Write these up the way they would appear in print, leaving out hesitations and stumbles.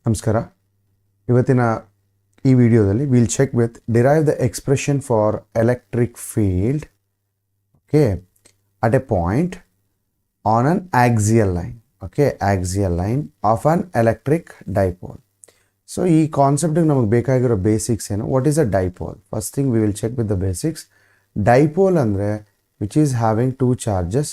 ನಮಸ್ಕಾರ. ಇವತ್ತಿನ ಈ ವಿಡಿಯೋದಲ್ಲಿ we'll check with derive the expression for electric field okay at a point on an axial line axial line of an electric dipole. So ಈ concept ನಮಗೆ ಬೇಕಾಗಿರೋ basics ಏನು? what is a dipole? First thing we will check with the basics. Dipole ಅಂದ್ರೆ which is having two charges,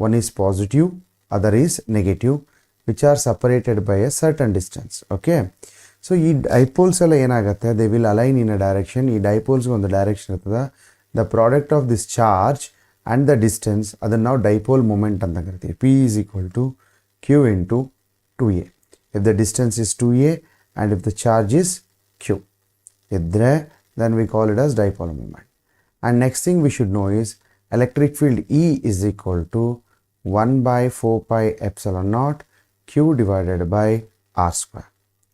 one is positive, other is negative, which are separated by a certain distance. Okay, so ಈ dipoles ಎಲ್ಲ ಏನಾಗುತ್ತೆ, they will align in a direction. ಈ dipoles ಒಂದು direction ಇರ್ತದೆ. the product of this charge and the distance ಅದನ್ನ ನಾವು dipole moment ಅಂತ ಕರಿತೀವಿ. P is equal to Q into 2a. if the distance is 2a and if the charge is Q ಇದ್ರೆ then we call it as dipole moment. And next thing we should know is electric field E is equal to 1 by 4 pi epsilon naught Q divided by R square.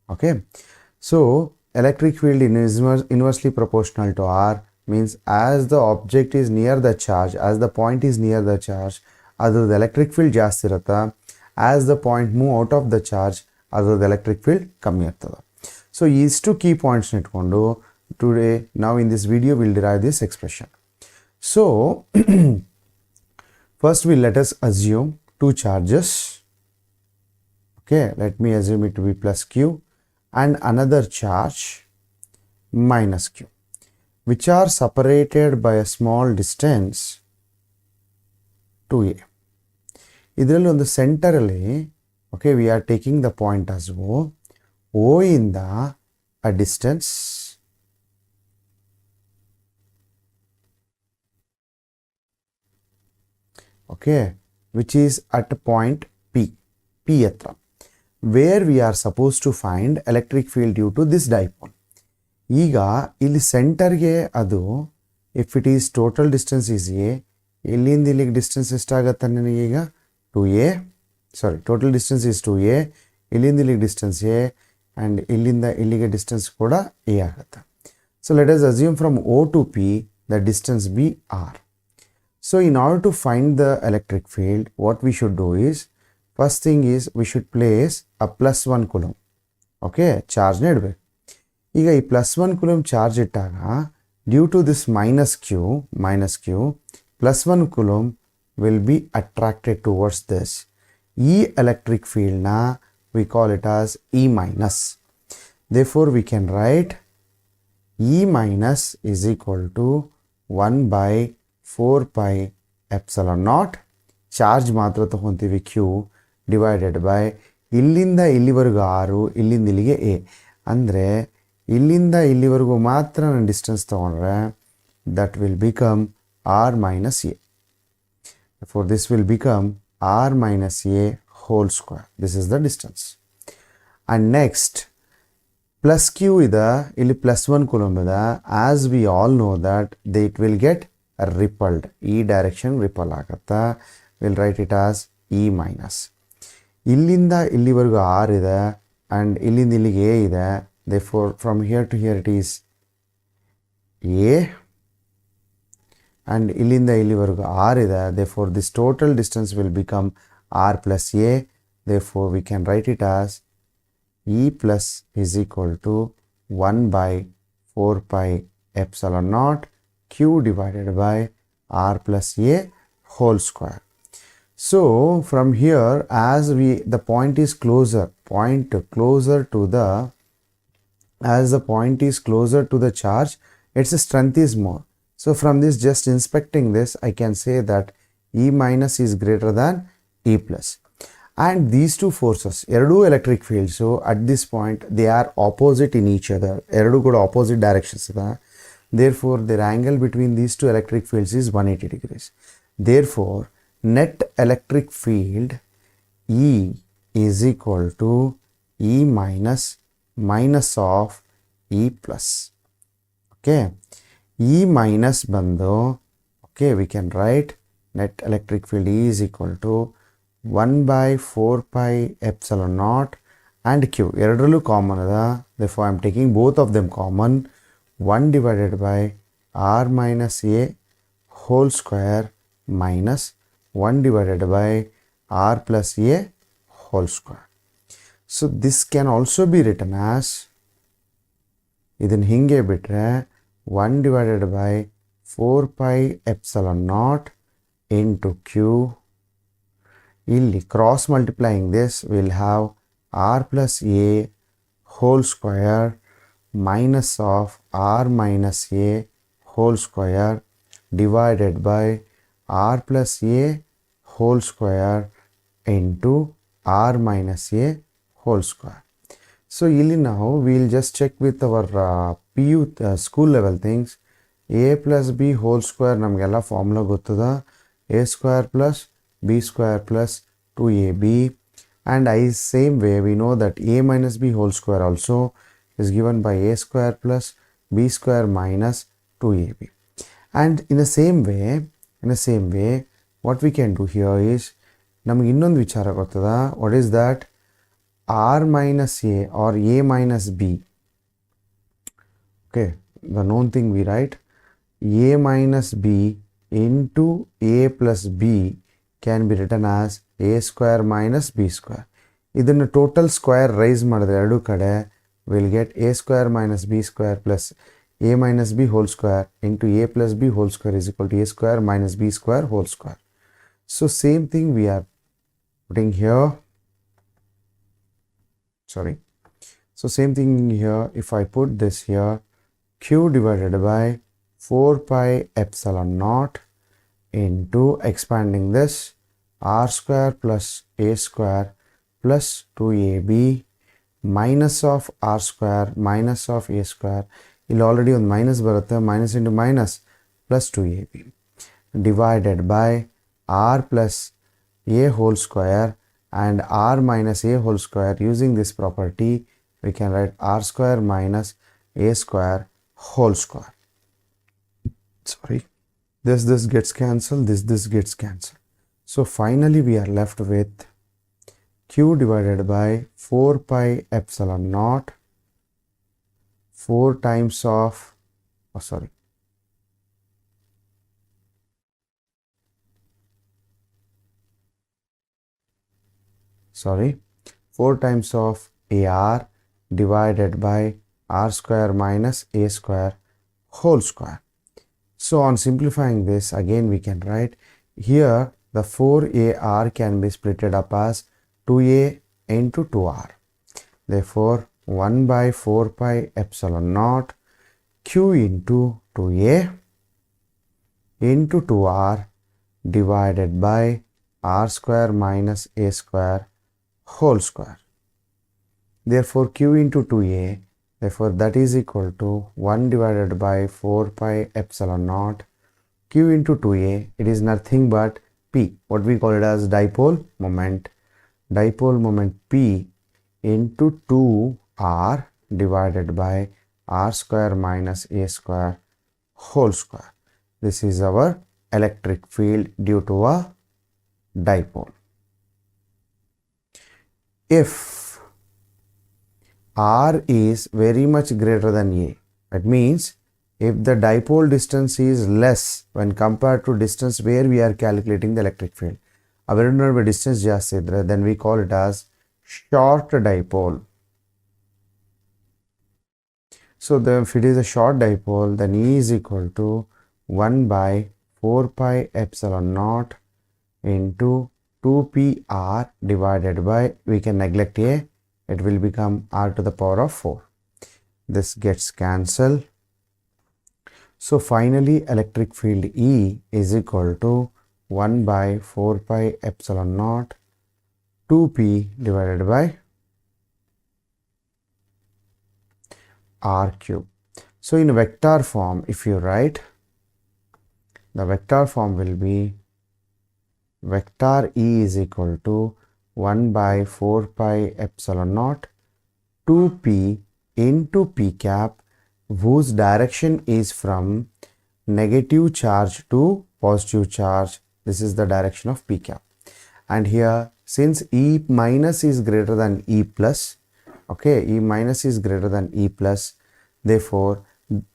Okay, so electric field is inversely proportional to R, means as the object is near the charge, as the point is near the charge, the electric field ಜಾಸ್ತಿ ಇರುತ್ತೆ. as the point move out of the charge, the electric field ಕಮ್ಮಿ ಇರ್ತದೆ. so these two key points ಇಟ್ಕೊಂಡು today now in this video we'll derive this expression. so first let us assume two charges. Okay, let me assume it to be plus Q and another charge minus Q, which are separated by a small distance 2a. ಇದರಲ್ಲಿ ಒಂದು centre ಅಲ್ಲಿ okay we are taking the point as O ಇಂದ a distance okay which is at a point P ಹತ್ರ, where we are supposed to find electric field due to this dipole. ಈಗ ಇಲ್ಲಿ ಸೆಂಟರ್ಗೆ ಅದು if it is total distance is a, ಇಲ್ಲಿಂದ ಇಲ್ಲಿಗೆ distance ಎಷ್ಟಾಗತ್ತೆ ನನಗೀಗ 2a, sorry total distance is 2a, ಇಲ್ಲಿಂದ ಇಲ್ಲಿಗೆ ಡಿಸ್ಟೆನ್ಸ್ a and ಇಲ್ಲಿಂದ ಇಲ್ಲಿಗೆ ಡಿಸ್ಟೆನ್ಸ್ ಕೂಡ a ಆಗುತ್ತೆ. so let us assume from O to P the distance be r. so in order to find the electric field, what we should do is, first thing is we should place a plus 1 coulomb. okay, charge ನ ಇಡಬೇಕು. ಈಗ ಈ plus 1 coulomb charge ಇಟ್ಟಾಗ due to this minus q plus 1 coulomb will be attracted towards this. ಈ electric field ನ we call it as E minus. therefore we can write E minus is equal to 1 by 4 pi epsilon naught, charge ಮಾತ್ರ ತಗೊಂತೀವಿ q divided by ಇಲ್ಲಿಂದ ಇಲ್ಲಿವರೆಗೂ r, ಇಲ್ಲಿಂದ ಇಲ್ಲಿಗೆ a, ಅಂದರೆ ಇಲ್ಲಿಂದ ಇಲ್ಲಿವರೆಗೂ ಮಾತ್ರ ನಾನು ಡಿಸ್ಟೆನ್ಸ್ ತಗೊಂಡ್ರೆ that will become r minus a. therefore this will become r minus a whole square. this is the distance. and next plus q ಇದೆ, ಇಲ್ಲಿ plus 1 coulomb ಇದೆ. as we all know that it will get repelled, ಈ direction repel ಆಗುತ್ತೆ. we'll write it as E minus. ಇಲ್ಲಿಂದ ಇಲ್ಲಿವರೆಗೂ r ಇದೆ and ಇಲ್ಲಿಂದ ಇಲ್ಲಿಗೆ a ಇದೆ. therefore from here to here it is a and ಇಲ್ಲಿಂದ ಇಲ್ಲಿವರೆಗೂ r ಇದೆ. therefore this total distance will become r plus a. therefore we can write it as E plus is equal to 1 by 4 pi epsilon naught q divided by r plus a whole square. so from here, as the point is closer to the, as the point is closer to the charge, its strength is more. so from this, just inspecting this, I can say that E minus is greater than E plus. and these two forces, ಎರಡು electric fields, so at this point they are opposite in each other, ಎರಡು ಕೂಡ opposite directions ಇದೆ. therefore their angle between these two electric fields is 180 degrees. therefore net electric field E is equal to E minus of E plus. okay, E minus ಬಂದು okay we can write net electric field E is equal to 1 by 4 pi epsilon naught and q ಎರಡರಲ್ಲೂ common ಅದ. therefore I am taking both of them common. 1 divided by r minus a whole square minus 1 divided by r plus a whole square. So this can also be written as ಇದನ್ನು ಹಿಂಗೆ ಬಿಟ್ಟರೆ 1 divided by 4 pi epsilon naught into q. ಇಲ್ಲಿ cross multiplying this we'll have r plus a whole square minus of r minus a whole square divided by r plus a whole square into r minus a whole square. So now we'll just check with our PU school level things. A plus b whole square namgella formula gottida a square plus b square plus 2ab, and same way we know that a minus b whole square also is given by a square plus b square minus 2ab. And in the same way what we can do here is namage innondu vichara gottida. What is that? R minus a or a minus b. Okay, the known thing we write a minus b into a plus b can be written as a square minus b square. ಇದನ್ನು total square raise ಮಾಡಿದ್ರೆ ಎರಡು ಕಡೆ we'll get a square minus b square plus a minus b whole square into a plus b whole square is equal to a square minus b square whole square. So same thing we are putting here. So same thing here, if I put this here, q divided by 4 pi epsilon naught into expanding this r square plus a square plus 2ab minus of r square minus of a square. ಇಲ್ಲಿ already ಒಂದು minus ಬರುತ್ತೆ, minus into minus plus 2ab divided by r plus a whole square and r minus a whole square. Using this property we can write r square minus a square whole square. This gets cancelled, this gets cancelled. So finally we are left with q divided by 4 pi epsilon naught 4 times of 4 times of AR divided by R square minus A square whole square. So on simplifying this, again we can write here the 4AR can be splitted up as 2A into 2R. Therefore 1 by 4 pi epsilon naught Q into 2A into 2R divided by R square minus A square whole square. Therefore q into 2a, therefore that is equal to 1 divided by 4 pi epsilon naught q into 2a. It is nothing but p, what we call it as dipole moment p into 2r divided by r square minus a square whole square. This is our electric field due to a dipole. If r is very much greater than a, that means if the dipole distance is less when compared to distance where we are calculating the electric field, average distance ಜಾಸ್ತಿ ಇದ್ರೆ, then we call it as short dipole. So if it is a short dipole, then E is equal to 1 by 4 pi epsilon naught into 2pr divided by, we can neglect a, it will become r to the power of 4. This gets cancelled. So finally electric field E is equal to 1 by 4 pi epsilon naught 2p divided by r cube. So in vector form, if you write, the vector form will be vector E is equal to 1 by 4 pi epsilon naught 2p into p cap, whose direction is from negative charge to positive charge. This is the direction of p cap. And here, since E minus is greater than E plus, okay, E minus is greater than E plus, therefore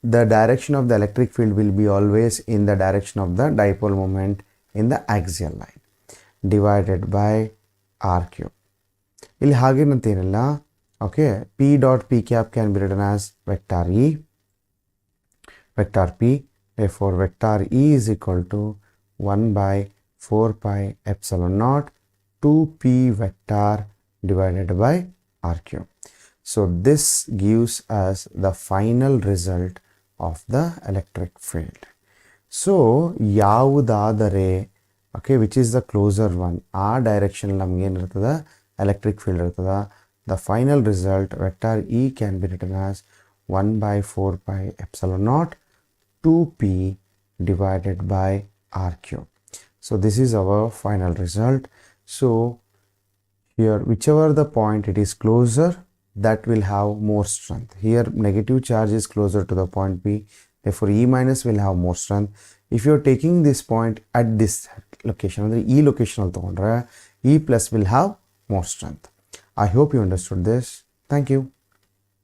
the direction of the electric field will be always in the direction of the dipole moment in the axial line, divided by r cube. ಇಲ್ಲಿ ಹಾಗೇನಂತೇನಿಲ್ಲ. Okay, P dot P cap can be written as vector E, vector P. therefore vector E is equal to 1 by 4 pi epsilon naught 2p vector divided by r cube. So this gives us the final result of the electric field. So ಯಾವುದಾದರೆ okay, which is the closer one, ಆ direction ನಮ್ಗೆ ಏನಿರ್ತದ electric field ಇರ್ತದ. The final result vector E can be written as 1 by 4 pi epsilon naught 2p divided by r cube. So this is our final result. So here whichever the point it is closer, that will have more strength. Here negative charge is closer to the point P, therefore E minus will have more strength. If you are taking this point at this location, the E location E plus will have more strength. I hope you understood this. Thank you.